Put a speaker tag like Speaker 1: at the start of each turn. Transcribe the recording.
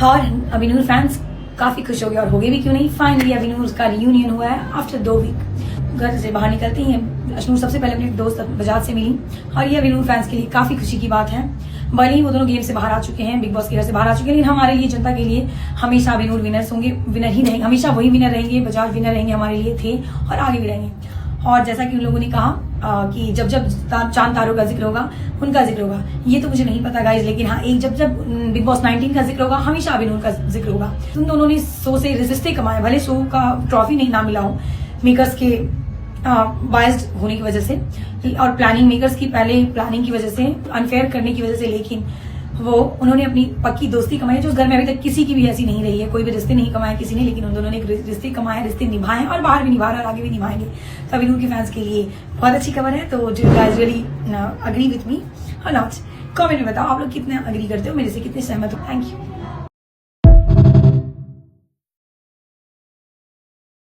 Speaker 1: और अभिनूर फैंस काफी खुश हो गए, और हो गए भी क्यों नहीं। फाइनली अभिनूर का रियूनियन हुआ है आफ्टर 2 वीक। घर से बाहर निकलते ही अशनूर सबसे पहले अपने दोस्त बजाज से मिली, और ये अभिनूर फैंस के लिए काफी खुशी की बात है। भले ही वो दोनों गेम से बाहर आ चुके हैं, बिग बॉस के घर से बाहर आ चुके हैं, लेकिन हमारे लिए, जनता के लिए हमेशा अभिनूर विनर्स होंगे, विनर ही रहेंगे, हमेशा वही विनर रहेंगे। बजाज विनर रहेंगे, हमारे लिए थे और आगे भी रहेंगे। और जैसा कि उन लोगों ने कहा कि जब जब चांद तारों का जिक्र होगा उनका जिक्र होगा, ये तो मुझे नहीं पता गाइज, लेकिन हाँ एक जब जब बिग बॉस 19 का जिक्र होगा हमेशा अभिनूर का जिक्र होगा। तुम दोनों ने शो से रिश्ते कमाए, भले शो का ट्रॉफी नहीं ना मिला हो मेकर्स के बायस्ड होने की वजह से, और प्लानिंग मेकर्स की पहले प्लानिंग की वजह से, अनफेयर करने की वजह से, लेकिन वो उन्होंने अपनी पक्की दोस्ती कमाई जो उस घर में अभी तक किसी की भी ऐसी नहीं रही है। कोई भी रिश्ते नहीं कमाए किसी ने, लेकिन उन दोनों ने रिश्ते कमाए, रिश्ते निभाए, और बाहर भी निभा रहे और आगे भी निभाएंगे। तो अभिनूर के फैंस के लिए बहुत अच्छी खबर है। तो जो guys really agree with me और नॉट, कमेंट में बताओ आप लोग कितने अग्री करते हो, मेरे से कितने सहमत हो। Thank you.